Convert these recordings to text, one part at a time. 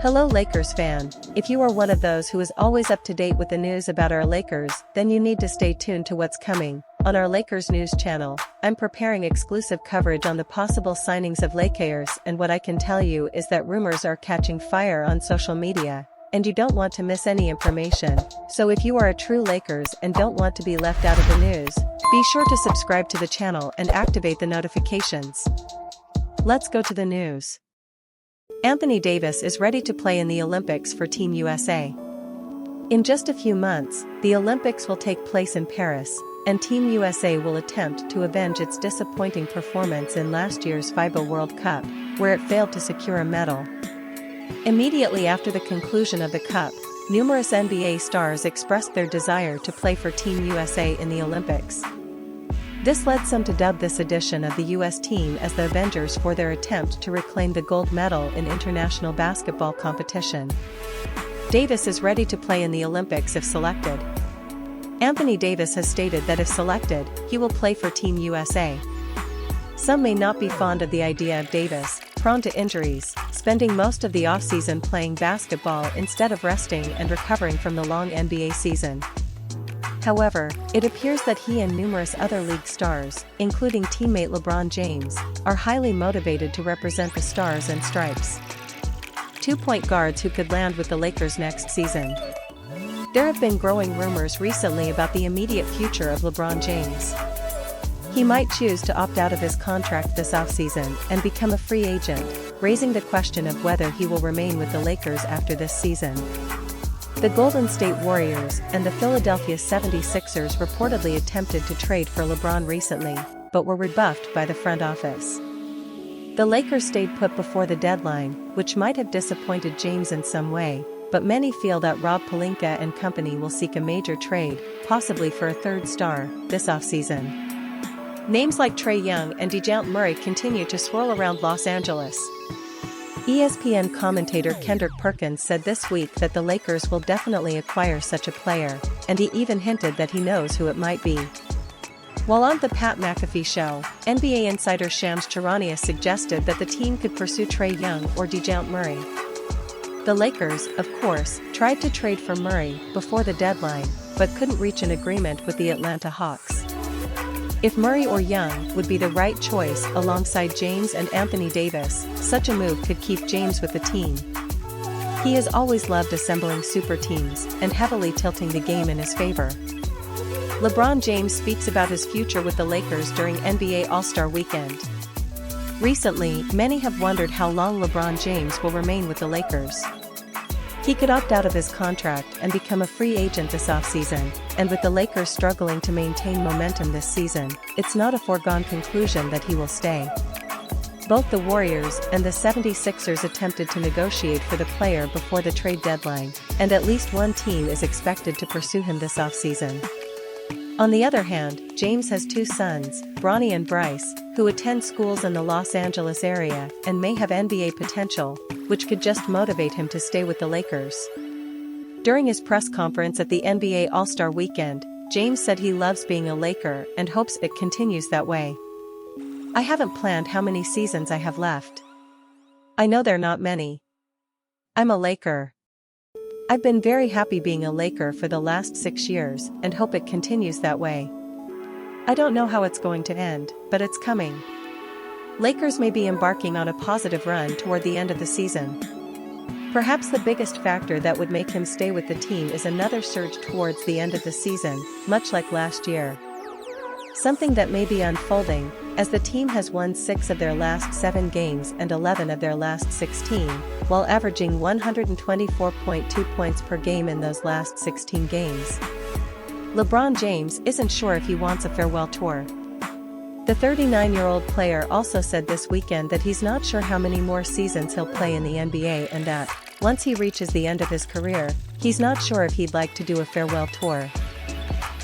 Hello Lakers fan, if you are one of those who is always up to date with the news about our Lakers, then you need to stay tuned to what's coming. On our Lakers news channel, I'm preparing exclusive coverage on the possible signings of Lakers, and what I can tell you is that rumors are catching fire on social media, and you don't want to miss any information. So if you are a true Lakers and don't want to be left out of the news, be sure to subscribe to the channel and activate the notifications. Let's go to the news. Anthony Davis is ready to play in the Olympics for Team USA. In just a few months, the Olympics will take place in Paris, and Team USA will attempt to avenge its disappointing performance in last year's FIBA World Cup, where it failed to secure a medal. Immediately after the conclusion of the Cup, numerous NBA stars expressed their desire to play for Team USA in the Olympics. This led some to dub this edition of the US team as the Avengers for their attempt to reclaim the gold medal in international basketball competition. Davis is ready to play in the Olympics if selected. Anthony Davis has stated that if selected, he will play for Team USA. Some may not be fond of the idea of Davis, prone to injuries, spending most of the offseason playing basketball instead of resting and recovering from the long NBA season. However, it appears that he and numerous other league stars, including teammate LeBron James, are highly motivated to represent the Stars and Stripes. 2-point guards who could land with the Lakers next season. There have been growing rumors recently about the immediate future of LeBron James. He might choose to opt out of his contract this offseason and become a free agent, raising the question of whether he will remain with the Lakers after this season. The Golden State Warriors and the Philadelphia 76ers reportedly attempted to trade for LeBron recently, but were rebuffed by the front office. The Lakers stayed put before the deadline, which might have disappointed James in some way, but many feel that Rob Pelinka and company will seek a major trade, possibly for a third star, this offseason. Names like Trae Young and DeJounte Murray continue to swirl around Los Angeles. ESPN commentator Kendrick Perkins said this week that the Lakers will definitely acquire such a player, and he even hinted that he knows who it might be. While on the Pat McAfee show, NBA insider Shams Charania suggested that the team could pursue Trae Young or DeJounte Murray. The Lakers, of course, tried to trade for Murray before the deadline, but couldn't reach an agreement with the Atlanta Hawks. If Murray or Young would be the right choice alongside James and Anthony Davis, such a move could keep James with the team. He has always loved assembling super teams and heavily tilting the game in his favor. LeBron James speaks about his future with the Lakers during NBA All-Star Weekend. Recently, many have wondered how long LeBron James will remain with the Lakers. He could opt out of his contract and become a free agent this offseason, and with the Lakers struggling to maintain momentum this season, it's not a foregone conclusion that he will stay. Both the Warriors and the 76ers attempted to negotiate for the player before the trade deadline, and at least one team is expected to pursue him this offseason. On the other hand, James has two sons, Bronny and Bryce, who attend schools in the Los Angeles area and may have NBA potential, which could just motivate him to stay with the Lakers. During his press conference at the NBA All-Star Weekend, James said he loves being a Laker and hopes it continues that way. "I haven't planned how many seasons I have left. I know they're not many. I'm a Laker. I've been very happy being a Laker for the last 6 years and hope it continues that way. I don't know how it's going to end, but it's coming." Lakers may be embarking on a positive run toward the end of the season. Perhaps the biggest factor that would make him stay with the team is another surge towards the end of the season, much like last year. Something that may be unfolding, as the team has won 6 of their last 7 games and 11 of their last 16, while averaging 124.2 points per game in those last 16 games. LeBron James isn't sure if he wants a farewell tour. The 39-year-old player also said this weekend that he's not sure how many more seasons he'll play in the NBA and that, once he reaches the end of his career, he's not sure if he'd like to do a farewell tour.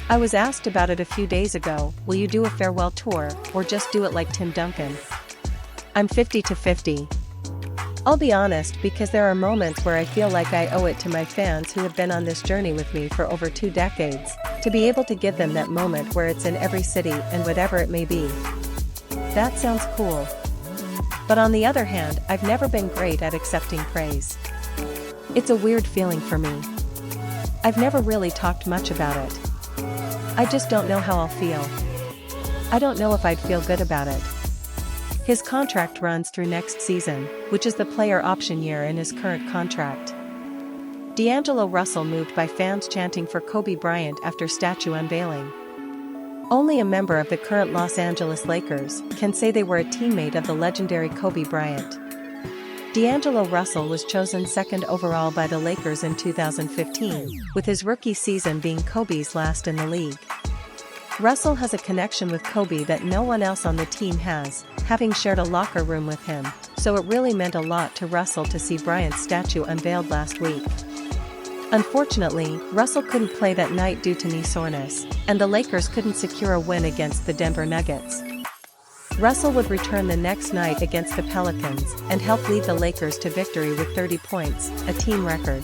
"I was asked about it a few days ago, will you do a farewell tour, or just do it like Tim Duncan? I'm 50-50. I'll be honest because there are moments where I feel like I owe it to my fans who have been on this journey with me for over 2 decades, to be able to give them that moment where it's in every city and whatever it may be." That sounds cool. But on the other hand, I've never been great at accepting praise. It's a weird feeling for me. I've never really talked much about it. I just don't know how I'll feel. I don't know if I'd feel good about it. His contract runs through next season, which is the player option year in his current contract. D'Angelo Russell moved by fans chanting for Kobe Bryant after statue unveiling. Only a member of the current Los Angeles Lakers can say they were a teammate of the legendary Kobe Bryant. D'Angelo Russell was chosen second overall by the Lakers in 2015, with his rookie season being Kobe's last in the league. Russell has a connection with Kobe that no one else on the team has, having shared a locker room with him, so it really meant a lot to Russell to see Bryant's statue unveiled last week. Unfortunately, Russell couldn't play that night due to knee soreness, and the Lakers couldn't secure a win against the Denver Nuggets. Russell would return the next night against the Pelicans and help lead the Lakers to victory with 30 points, a team record.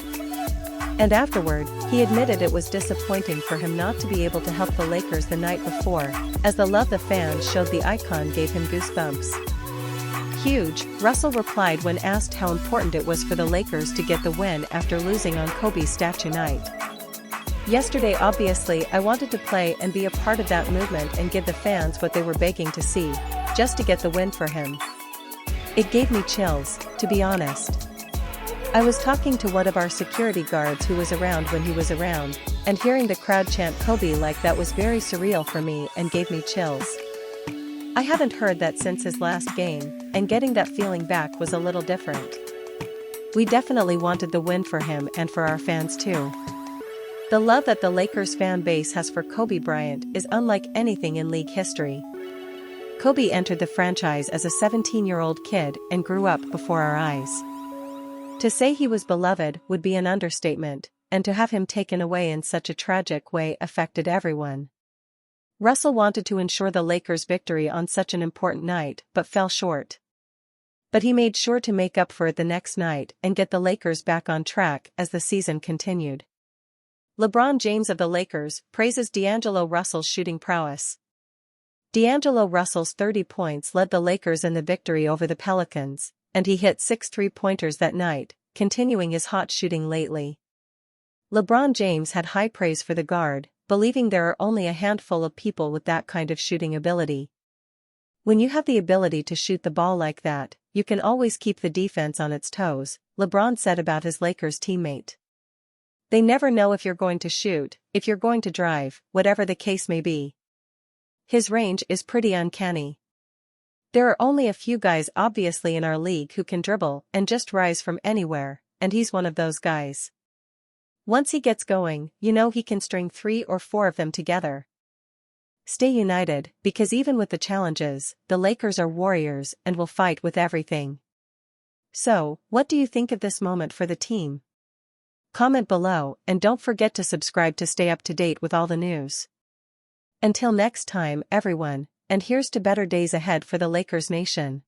And afterward, he admitted it was disappointing for him not to be able to help the Lakers the night before, as the love the fans showed the icon gave him goosebumps. Huge, Russell replied when asked how important it was for the Lakers to get the win after losing on Kobe's statue night. Yesterday obviously I wanted to play and be a part of that movement and give the fans what they were begging to see, just to get the win for him. It gave me chills, to be honest. I was talking to one of our security guards who was around when he was around, and hearing the crowd chant Kobe like that was very surreal for me and gave me chills. I haven't heard that since his last game, and getting that feeling back was a little different. We definitely wanted the win for him and for our fans too. The love that the Lakers fan base has for Kobe Bryant is unlike anything in league history. Kobe entered the franchise as a 17-year-old kid and grew up before our eyes. To say he was beloved would be an understatement, and to have him taken away in such a tragic way affected everyone. Russell wanted to ensure the Lakers' victory on such an important night but fell short. But he made sure to make up for it the next night and get the Lakers back on track as the season continued. LeBron James of the Lakers praises D'Angelo Russell's shooting prowess. D'Angelo Russell's 30 points led the Lakers in the victory over the Pelicans, and he hit 6 three-pointers that night, continuing his hot shooting lately. LeBron James had high praise for the guard, believing there are only a handful of people with that kind of shooting ability. When you have the ability to shoot the ball like that, you can always keep the defense on its toes, LeBron said about his Lakers teammate. They never know if you're going to shoot, if you're going to drive, whatever the case may be. His range is pretty uncanny. There are only a few guys obviously in our league who can dribble and just rise from anywhere, and he's one of those guys. Once he gets going, you know he can string 3 or 4 of them together. Stay united, because even with the challenges, the Lakers are warriors and will fight with everything. So, what do you think of this moment for the team? Comment below and don't forget to subscribe to stay up to date with all the news. Until next time everyone, and here's to better days ahead for the Lakers Nation.